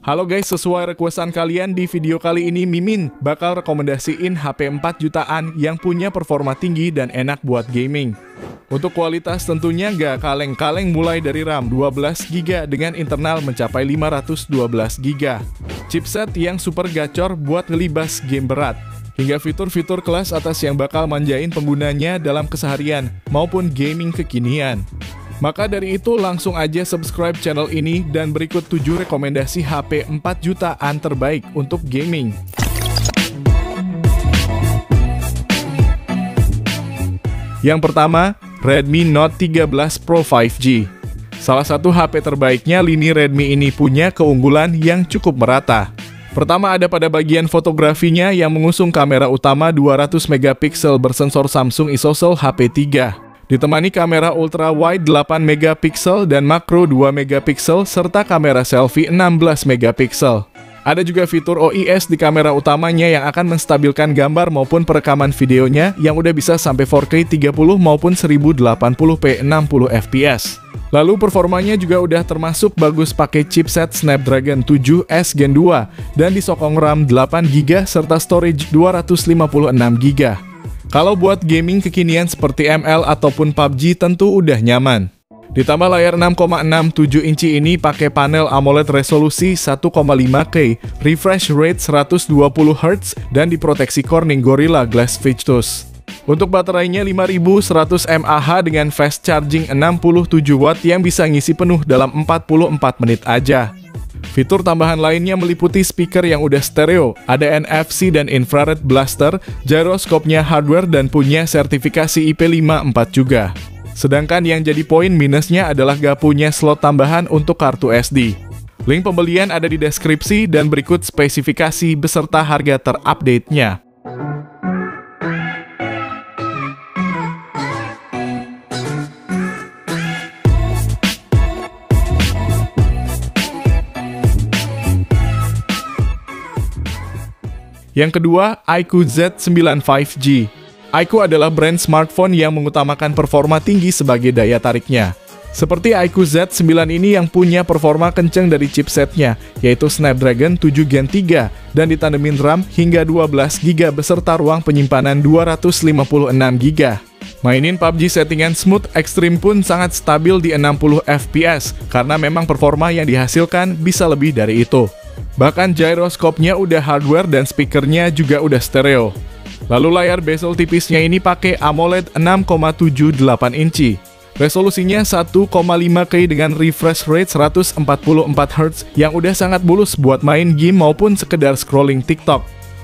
Halo guys, sesuai requestan kalian di video kali ini Mimin bakal rekomendasiin HP 4 jutaan yang punya performa tinggi dan enak buat gaming. Untuk kualitas tentunya nggak kaleng-kaleng, mulai dari RAM 12GB dengan internal mencapai 512GB. Chipset yang super gacor buat ngelibas game berat. Hingga fitur-fitur kelas atas yang bakal manjain penggunanya dalam keseharian maupun gaming kekinian. Maka dari itu langsung aja subscribe channel ini dan berikut 7 rekomendasi HP 4 jutaan terbaik untuk gaming. Yang pertama, Redmi Note 13 Pro 5G. Salah satu HP terbaiknya lini Redmi ini punya keunggulan yang cukup merata. Pertama ada pada bagian fotografinya yang mengusung kamera utama 200 MP bersensor Samsung ISOCELL HP3. Ditemani kamera ultra wide 8 MP dan makro 2 MP serta kamera selfie 16 MP. Ada juga fitur OIS di kamera utamanya yang akan menstabilkan gambar maupun perekaman videonya yang udah bisa sampai 4K 30 maupun 1080p 60 fps. Lalu performanya juga udah termasuk bagus pakai chipset Snapdragon 7S Gen 2 dan disokong RAM 8GB serta storage 256GB. Kalau buat gaming kekinian seperti ML ataupun PUBG tentu udah nyaman. Ditambah layar 6,67 inci ini pakai panel AMOLED resolusi 1,5K, refresh rate 120Hz, dan diproteksi Corning Gorilla Glass Victus. Untuk baterainya 5100 mAh dengan fast charging 67W yang bisa ngisi penuh dalam 44 menit aja. Fitur tambahan lainnya meliputi speaker yang udah stereo, ada NFC dan infrared blaster, gyroscope-nya hardware dan punya sertifikasi IP54 juga. Sedangkan yang jadi poin minusnya adalah gak punya slot tambahan untuk kartu SD. Link pembelian ada di deskripsi dan berikut spesifikasi beserta harga terupdate-nya. Yang kedua, iQOO Z9 5G. iQOO adalah brand smartphone yang mengutamakan performa tinggi sebagai daya tariknya. Seperti iQOO Z9 ini yang punya performa kenceng dari chipsetnya, yaitu Snapdragon 7 Gen 3, dan ditandemin RAM hingga 12GB beserta ruang penyimpanan 256GB. Mainin PUBG settingan smooth ekstrim pun sangat stabil di 60 fps, karena memang performa yang dihasilkan bisa lebih dari itu. Bahkan gyroscope-nya udah hardware dan speakernya juga udah stereo. Lalu layar bezel tipisnya ini pakai AMOLED 6,78 inci. Resolusinya 1,5K dengan refresh rate 144Hz yang udah sangat mulus buat main game maupun sekedar scrolling TikTok.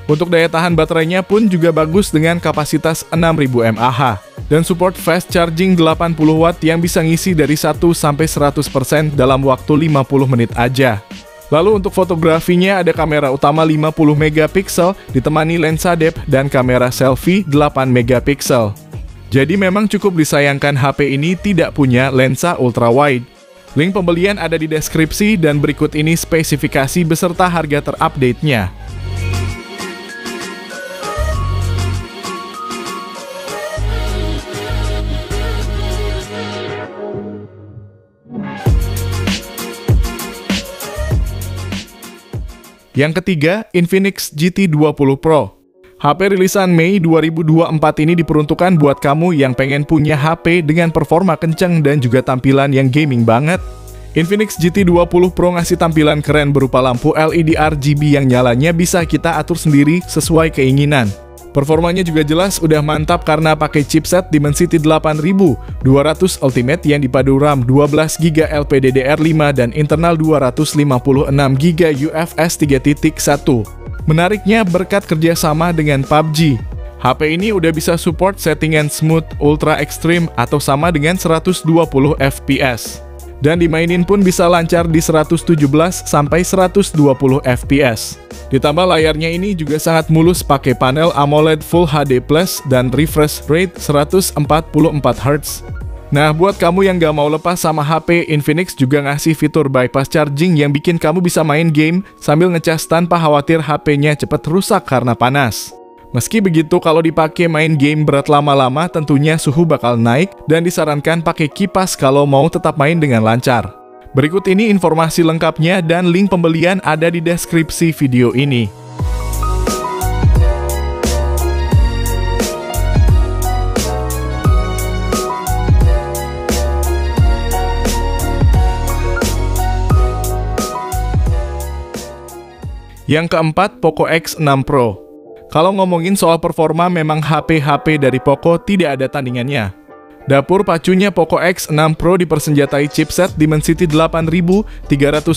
Untuk daya tahan baterainya pun juga bagus dengan kapasitas 6000 mAh. Dan support fast charging 80W yang bisa ngisi dari 1 sampai 100% dalam waktu 50 menit aja. Lalu untuk fotografinya ada kamera utama 50 MP ditemani lensa depth dan kamera selfie 8 MP. Jadi memang cukup disayangkan HP ini tidak punya lensa ultra wide. Link pembelian ada di deskripsi dan berikut ini spesifikasi beserta harga terupdate-nya. Yang ketiga, Infinix GT 20 Pro. HP rilisan Mei 2024 ini diperuntukkan buat kamu yang pengen punya HP dengan performa kenceng dan juga tampilan yang gaming banget. Infinix GT 20 Pro ngasih tampilan keren berupa lampu LED RGB yang nyalanya bisa kita atur sendiri sesuai keinginan. Performanya juga jelas udah mantap karena pakai chipset Dimensity 8200 Ultimate yang dipadu RAM 12GB LPDDR5 dan internal 256GB UFS 3.1. Menariknya berkat kerjasama dengan PUBG. HP ini udah bisa support settingan smooth, ultra extreme atau sama dengan 120 fps. Dan dimainin pun bisa lancar di 117 sampai 120 fps. Ditambah layarnya ini juga sangat mulus pakai panel AMOLED Full HD Plus dan refresh rate 144Hz. Nah, buat kamu yang gak mau lepas sama HP, Infinix juga ngasih fitur bypass charging yang bikin kamu bisa main game sambil ngecas tanpa khawatir HP-nya cepat rusak karena panas. Meski begitu, kalau dipakai main game berat lama-lama, tentunya suhu bakal naik dan disarankan pakai kipas kalau mau tetap main dengan lancar. Berikut ini informasi lengkapnya dan link pembelian ada di deskripsi video ini. Yang keempat, Poco X6 Pro. Kalau ngomongin soal performa, memang HP-HP dari Poco tidak ada tandingannya. Dapur pacunya Poco X6 Pro dipersenjatai chipset Dimensity 8300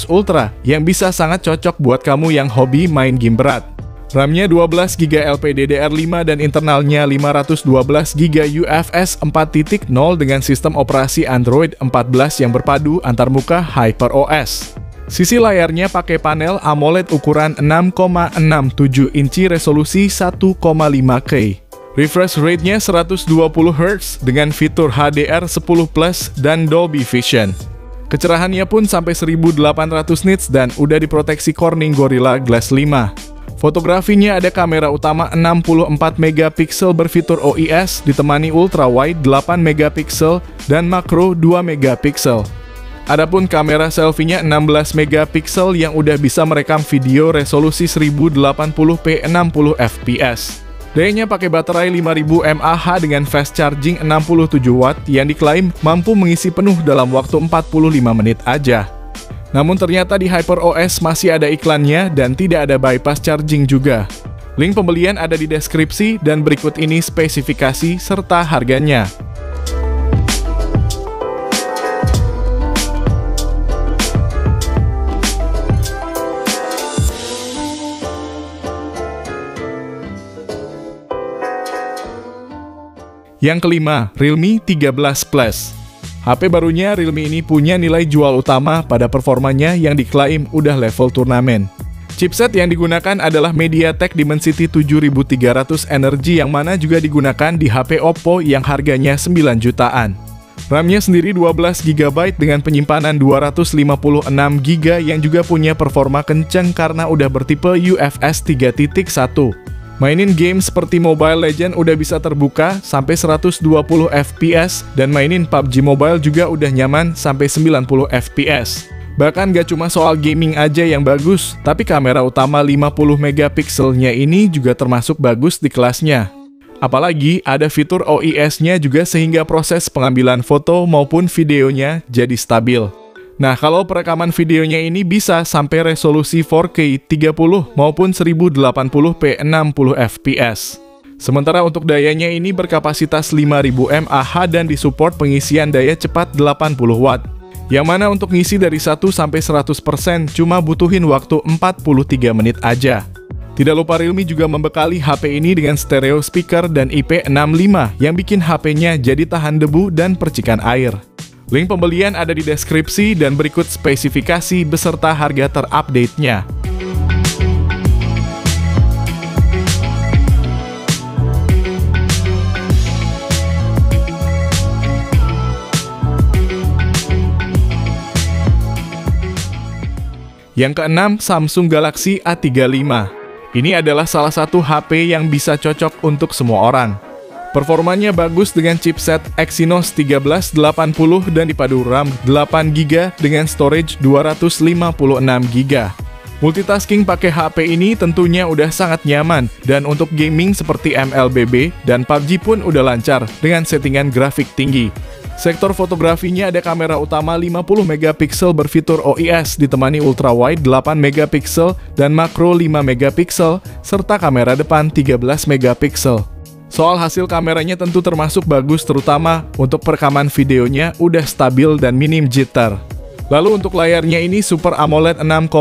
Ultra yang bisa sangat cocok buat kamu yang hobi main game berat. RAM-nya 12GB LPDDR5 dan internalnya 512GB UFS 4.0 dengan sistem operasi Android 14 yang berpadu antarmuka HyperOS. Sisi layarnya pakai panel AMOLED ukuran 6,67 inci resolusi 1,5K. Refresh rate-nya 120Hz dengan fitur HDR10+ dan Dolby Vision. Kecerahannya pun sampai 1800 nits dan udah diproteksi Corning Gorilla Glass 5. Fotografinya ada kamera utama 64MP berfitur OIS ditemani ultrawide 8MP dan makro 2MP. Adapun kamera selfie-nya 16MP yang udah bisa merekam video resolusi 1080p 60fps. Dayanya pakai baterai 5000 mAh dengan fast charging 67 watt yang diklaim mampu mengisi penuh dalam waktu 45 menit aja. Namun ternyata di HyperOS masih ada iklannya dan tidak ada bypass charging juga. Link pembelian ada di deskripsi dan berikut ini spesifikasi serta harganya. Yang kelima, Realme 13 Plus. HP barunya Realme ini punya nilai jual utama pada performanya yang diklaim udah level turnamen. Chipset yang digunakan adalah MediaTek Dimensity 7300 Energy yang mana juga digunakan di HP Oppo yang harganya 9 jutaan. RAM-nya sendiri 12GB dengan penyimpanan 256GB yang juga punya performa kencang karena udah bertipe UFS 3.1. Mainin game seperti Mobile Legends udah bisa terbuka sampai 120 fps dan mainin PUBG Mobile juga udah nyaman sampai 90 fps. Bahkan gak cuma soal gaming aja yang bagus, tapi kamera utama 50MP-nya ini juga termasuk bagus di kelasnya. Apalagi ada fitur OIS-nya juga sehingga proses pengambilan foto maupun videonya jadi stabil. Nah, kalau perekaman videonya ini bisa sampai resolusi 4K 30 maupun 1080p 60fps. Sementara untuk dayanya ini berkapasitas 5000 mAh dan disupport pengisian daya cepat 80 watt. Yang mana untuk ngisi dari 1 sampai 100% cuma butuhin waktu 43 menit aja. Tidak lupa Realme juga membekali HP ini dengan stereo speaker dan IP65 yang bikin HP-nya jadi tahan debu dan percikan air. Link pembelian ada di deskripsi dan berikut spesifikasi beserta harga terupdate-nya. Yang keenam, Samsung Galaxy A35. Ini adalah salah satu HP yang bisa cocok untuk semua orang. Performanya bagus dengan chipset Exynos 1380 dan dipadu RAM 8GB dengan storage 256GB. Multitasking pakai HP ini tentunya udah sangat nyaman, dan untuk gaming seperti MLBB dan PUBG pun udah lancar dengan settingan grafik tinggi. Sektor fotografinya ada kamera utama 50MP berfitur OIS ditemani ultrawide 8MP dan makro 5MP serta kamera depan 13MP. Soal hasil kameranya tentu termasuk bagus, terutama untuk perekaman videonya udah stabil dan minim jitter. Lalu untuk layarnya ini Super AMOLED 6,6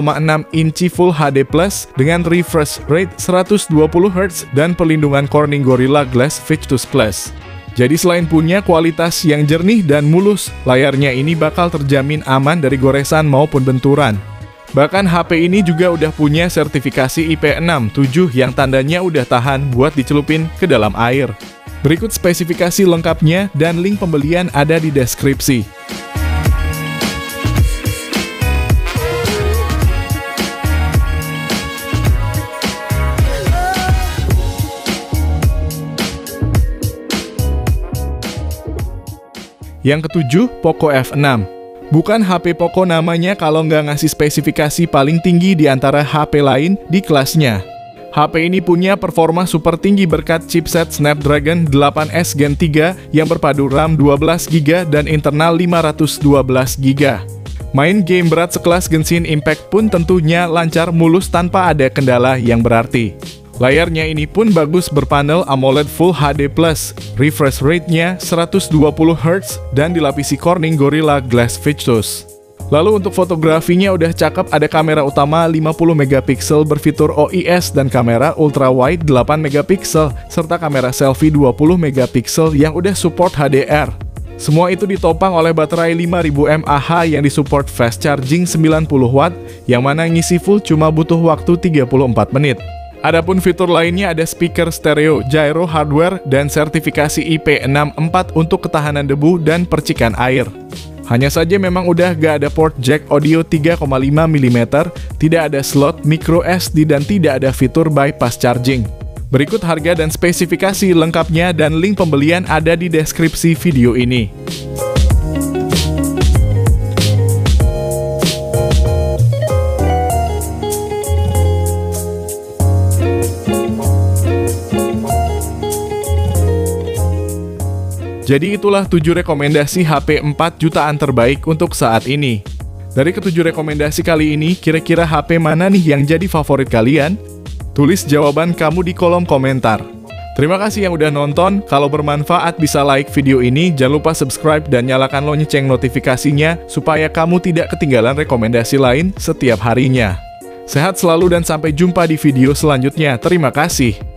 inci Full HD Plus dengan refresh rate 120Hz dan perlindungan Corning Gorilla Glass Victus Plus. Jadi selain punya kualitas yang jernih dan mulus, layarnya ini bakal terjamin aman dari goresan maupun benturan. Bahkan HP ini juga udah punya sertifikasi IP67 yang tandanya udah tahan buat dicelupin ke dalam air. Berikut spesifikasi lengkapnya dan link pembelian ada di deskripsi. Yang ketujuh, Poco F6. Bukan HP Poco namanya kalau nggak ngasih spesifikasi paling tinggi di antara HP lain di kelasnya. HP ini punya performa super tinggi berkat chipset Snapdragon 8S Gen 3 yang berpadu RAM 12GB dan internal 512GB. Main game berat sekelas Genshin Impact pun tentunya lancar mulus tanpa ada kendala yang berarti. Layarnya ini pun bagus berpanel AMOLED Full HD+, refresh rate-nya 120Hz dan dilapisi Corning Gorilla Glass Victus. Lalu untuk fotografinya udah cakep, ada kamera utama 50MP berfitur OIS dan kamera ultrawide 8MP serta kamera selfie 20MP yang udah support HDR. Semua itu ditopang oleh baterai 5000 mAh yang disupport fast charging 90W yang mana ngisi full cuma butuh waktu 34 menit. Adapun fitur lainnya ada speaker stereo, gyro hardware, dan sertifikasi IP64 untuk ketahanan debu dan percikan air. Hanya saja memang udah gak ada port jack audio 3,5mm, tidak ada slot micro SD dan tidak ada fitur bypass charging. Berikut harga dan spesifikasi lengkapnya dan link pembelian ada di deskripsi video ini. Jadi itulah 7 rekomendasi HP 4 jutaan terbaik untuk saat ini. Dari ke-7 rekomendasi kali ini, kira-kira HP mana nih yang jadi favorit kalian? Tulis jawaban kamu di kolom komentar. Terima kasih yang udah nonton, kalau bermanfaat bisa like video ini, jangan lupa subscribe dan nyalakan lonceng notifikasinya supaya kamu tidak ketinggalan rekomendasi lain setiap harinya. Sehat selalu dan sampai jumpa di video selanjutnya. Terima kasih.